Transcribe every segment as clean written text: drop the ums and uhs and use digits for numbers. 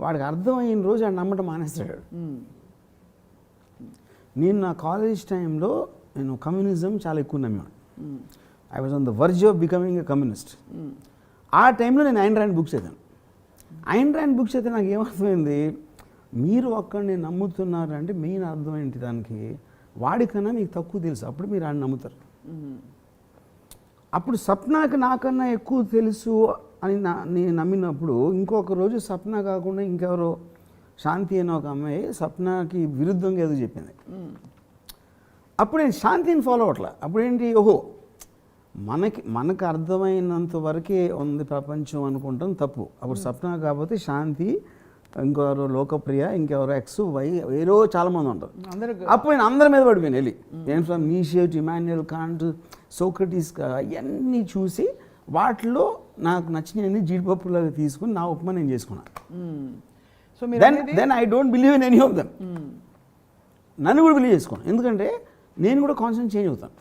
వాడికి అర్థమైన రోజు వాడు నమ్మటం మానేస్తాడు. నేను నా కాలేజ్ టైంలో నేను కమ్యూనిజం చాలా ఎక్కువ నమ్మేవాడు. I was on the verge of becoming a communist. ఆ టైంలో నేను ఐన్ ర్యాండ్ బుక్స్ చదివాను. ఐన్ ర్యాండ్ బుక్స్ అయితే నాకు ఏమర్థమైంది, మీరు ఒక్కడిని నమ్ముతున్నారు అంటే మెయిన్ అర్థం ఏంటి దానికి, వాడికన్నా మీకు తక్కువ తెలుసు, అప్పుడు మీరు ఆయన నమ్ముతారు. అప్పుడు సప్నాకి నాకన్నా ఎక్కువ తెలుసు అని నేను నమ్మినప్పుడు ఇంకొక రోజు సప్న కాకుండా ఇంకెవరో శాంతి అనే ఒక అమ్మాయి సప్నాకి విరుద్ధంగా ఏదో చెప్పింది. అప్పుడు నేను శాంతిని ఫాలో అవ్వట్లే. అప్పుడేంటి, ఓహో మనకు అర్థమైనంత వరకే ఉంది ప్రపంచం అనుకుంటాం తప్పు. అప్పుడు సప్న కాకపోతే శాంతి, ఇంకెవరో లోకప్రియ, ఇంకెవరో ఎక్స్ వై ఏరో చాలామంది ఉంటారు. అప్పుడు నేను అందరి మీద పడిపోయాను వెళ్ళి. నేను from Nietzsche to Immanuel Kant, Socrates అవన్నీ చూసి వాటిలో నాకు నచ్చినవన్నీ జీడిపప్పులాగా తీసుకుని నా ఉప్మా నేను చేసుకున్నాను. Then I don't believe in any of them. నన్ను కూడా బిలీవ్ చేసుకోను, ఎందుకంటే నేను కూడా కాన్సెప్ట్ చేంజ్ అవుతాను.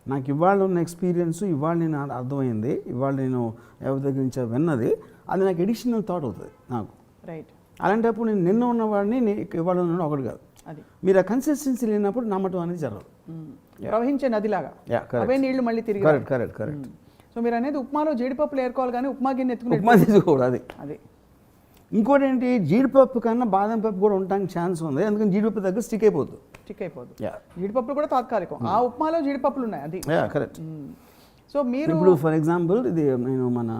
నాకు ఇవాళ ఉన్న ఎక్స్పీరియన్స్, ఇవాళ నేను అర్థమైంది, ఇవాళ నేను ఎవరి దగ్గర నుంచి విన్నది, అది నాకు ఎడిషనల్ థాట్ అవుతుంది నాకు. రైట్. అలాంటప్పుడు నేను నిన్న ఉన్నవాడిని ఇవాళ ఉన్నాడు ఒకటి కాదు. మీరు ఆ కన్సిస్టెన్సీ లేనప్పుడు నమ్మటం అనేది జరగదు. ప్రవహించే నదిలాగా అవే నీళ్లు మళ్ళీ తిరిగి. కరెక్ట్. సో మీరు అనేది ఉప్మాలో జీడిపప్పులు ఏరుకోవాలి కానీ ఉప్మా గిన్నె ఉప్మా తీసుకోకూడదు. అది ఇంకోటి ఏంటి, జీడిపప్పు కన్నా బాదం పప్పు కూడా ఉండడానికి ఛాన్స్ ఉంది, అందుకని జీడిపప్పు దగ్గర స్టిక్ అయిపోద్దు. జీడిపప్పులు కూడా తాత్కాలికం. ఆ ఉప్మాలో జీడిపప్పులు ఉన్నాయి. అది కరెక్ట్. సో మీరు ఇప్పుడు ఫర్ ఎగ్జాంపుల్ ఇది నేను మన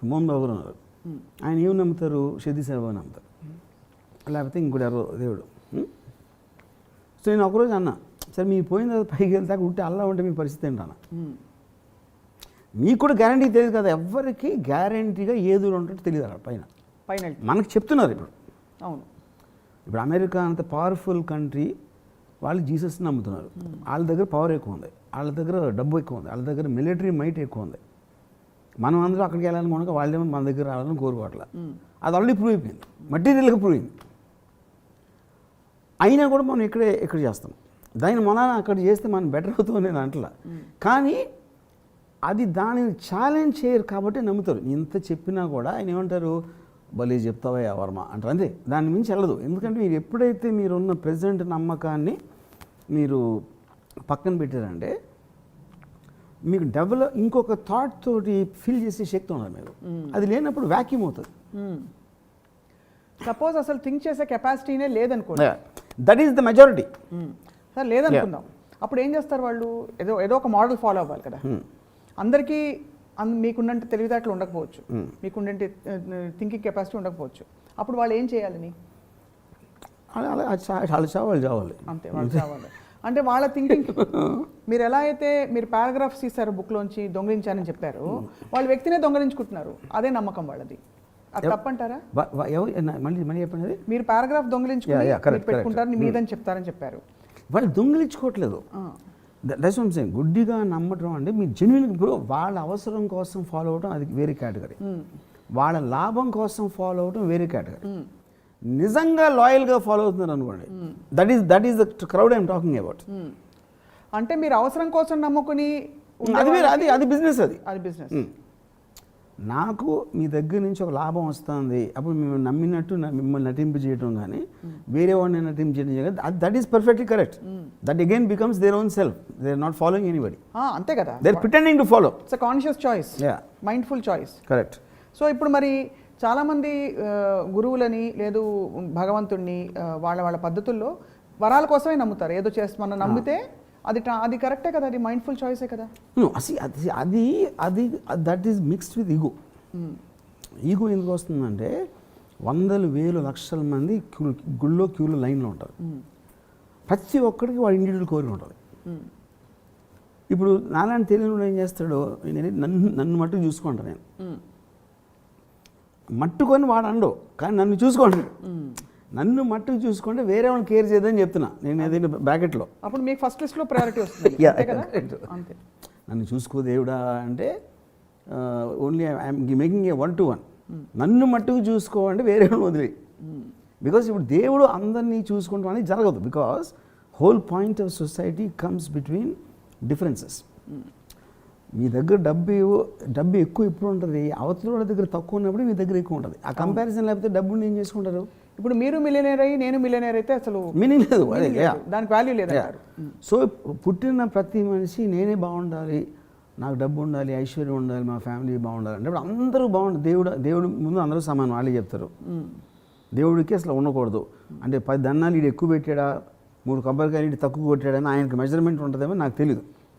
మోహన్ బాబు గారు ఉన్నారు, ఆయన ఏమి నమ్ముతారు, షదీ సాయిబాబా నమ్ముతారు, లేకపోతే ఇంకోటి ఎవరో దేవుడు. సో నేను ఒకరోజు అన్నా, సరే మీరు పోయిన తర్వాత పైకి వెళ్తాక ఉంటే అల్లా ఉంటే మీ పరిస్థితి ఏంటన్నా, మీకు కూడా గ్యారంటీ తెలియదు కదా, ఎవరికి గ్యారంటీగా ఏదో ఉంటుందో తెలియదు అక్కడ పైన మనకు చెప్తున్నారు. అవును, ఇప్పుడు అమెరికా అంత పవర్ఫుల్ కంట్రీ, వాళ్ళు జీసస్ నమ్ముతున్నారు, వాళ్ళ దగ్గర పవర్ ఎక్కువ ఉంది, వాళ్ళ దగ్గర డబ్బు ఎక్కువ ఉంది, వాళ్ళ దగ్గర మిలిటరీ మైట్ ఎక్కువ ఉంది. మనం అందరూ అక్కడికి వెళ్ళాలని కనుక వాళ్ళేమో మన దగ్గర రావాలని కోరుకోవట్లా. అది ఆల్రెడీ ప్రూవ్ అయిపోయింది, మటీరియల్గా ప్రూవ్ అయింది. అయినా కూడా మనం ఇక్కడ చేస్తాం, దాని మన అక్కడ చేస్తే మనం బెటర్ అవుతుంది నేను అంటలా. కానీ అది దానిని ఛాలెంజ్ చేయరు కాబట్టి నమ్ముతారు. ఇంత చెప్పినా కూడా ఆయన ఏమంటారు, భలే చెప్తావా వర్మ అంటారు, అంతే, దాని మించి వెళ్ళదు. ఎందుకంటే మీరు ఎప్పుడైతే మీరున్న ప్రజెంట్ నమ్మకాన్ని మీరు పక్కన పెట్టారంటే మీకు ఇంకొక థాట్ తోటి ఫీల్ చేసే శక్తి ఉన్నారు మీరు. అది లేనప్పుడు వ్యాక్యూమ్ అవుతుంది. సపోజ్ అసలు థింక్ చేసే కెపాసిటీనే లేదనుకోండి, that is the majority. Sir లేదనుకుందాం, అప్పుడు ఏం చేస్తారు వాళ్ళు, ఏదో ఒక మోడల్ ఫాలో అవ్వాలి కదా. అందరికీ మీకున్నంత తెలివితేటలు ఉండకపోవచ్చు, మీకుండే థింకింగ్ కెపాసిటీ ఉండకపోవచ్చు, అప్పుడు వాళ్ళు ఏం చేయాలని, వాళ్ళు చావాలి అంతే, వాళ్ళు చావాలి. అంటే వాళ్ళ థింకింగ్ మీరు ఎలా అయితే మీరు పారాగ్రాఫ్స్ తీశారు బుక్లోంచి దొంగలించారని చెప్పారు, వాళ్ళు వ్యక్తినే దొంగలించుకుంటున్నారు, అదే నమ్మకం వాళ్ళది. అది తప్పంటారా? మళ్ళీ చెప్పండి. మీరు పారాగ్రాఫ్ దొంగలించుకుని పెట్టుకుంటారని మీదని చెప్తారని చెప్పారు, వాళ్ళు దొంగలించుకోవట్లేదు. That's what I'm saying. గుడ్డిగా నమ్మటం అంటే మీ జెన్యున్, ఇప్పుడు వాళ్ళ అవసరం కోసం ఫాలో అవడం అది వేరే కేటగిరీ, వాళ్ళ లాభం కోసం ఫాలో అవడం వేరే కేటగిరీ. నిజంగా లాయల్గా ఫాలో అవుతున్నారు అనుకోండి, that is the crowd I'm talking about. అంటే మీరు అవసరం కోసం నమ్ముకుని అది బిజినెస్, అది బిజినెస్. నాకు మీ దగ్గర నుంచి ఒక లాభం వస్తుంది, అప్పుడు మేము నమ్మినట్టు మిమ్మల్ని నటింపు చేయడం కానీ వేరే వాడిని నటింపు చేయడం కానీ that is perfectly correct. That again becomes their own self, they are not following anybody. అంతే కదా, they are pretending to follow. It's a conscious choice, mindful choice. Correct. So ఇప్పుడు మరి చాలామంది గురువులని లేదు భగవంతుడిని వాళ్ళ పద్ధతుల్లో వరాల కోసమే నమ్ముతారు, ఏదో మనం నమ్మితే అది కరెక్టే కదా, అది మైండ్ఫుల్ చాయిసే కదా. అది that is mixed with ego. Ego ఎందుకు వస్తుందంటే వందలు వేలు లక్షల మంది గుళ్ళో క్యూలో లైన్లో ఉంటారు, ప్రతి ఒక్కడికి వాడు ఇండివిజువల్ కోరిక ఉంటుంది. ఇప్పుడు నాలాంటి తెలియని ఏం చేస్తాడో, నన్ను మట్టుకు చూసుకుంటా, నేను మట్టుకొని వాడు అండో, కానీ నన్ను చూసుకోండి, నన్ను మట్టుకు చూసుకుంటే వేరే వాళ్ళని కేర్ చేయదని చెప్తున్నా నేను ఏదైనా బ్రాకెట్లో. అప్పుడు మీకు ఫస్ట్ లిస్ట్లో ప్రయారిటీ వస్తుంది. నన్ను చూసుకో దేవుడా అంటే only I'm making a 1-to-1. నన్ను మట్టుకు చూసుకోవాలంటే వేరే వాళ్ళని వదిలే. బికాస్ ఇప్పుడు దేవుడు అందరినీ చూసుకుంటాం అనేది జరగదు. Because whole point of society comes between differences. మీ దగ్గర డబ్బు ఎక్కువ ఎప్పుడు ఉంటుంది, అవతల వాళ్ళ దగ్గర తక్కువ ఉన్నప్పుడు మీ దగ్గర ఎక్కువ ఉంటుంది. ఆ కంపారిజన్ లేకపోతే డబ్బుని ఏం చేసుకుంటారు? ఇప్పుడు మీరు మిలియనేర్ అయ్యి నేను మిలియనేర్ అయితే అసలు మీనింగ్ లేదు, అదే దానికి వాల్యూ లేదంటారు. సో పుట్టిన ప్రతి మనిషి నేనే బాగుండాలి, నాకు డబ్బు ఉండాలి, ఐశ్వర్యం ఉండాలి, మా ఫ్యామిలీ బాగుండాలి అంటే ఇప్పుడు అందరూ బాగుండాలి. దేవుడు ముందు అందరూ సమానం, వాళ్ళే చెప్తారు. దేవుడికి అసలు ఉండకూడదు అంటే 10 దన్నాలు ఈడు ఎక్కువ పెట్టాడా, 3 కొబ్బరికాయలు ఈడు తక్కువ కొట్టాడని ఆయనకి మెజర్మెంట్ ఉంటుందేమో నాకు తెలియదు.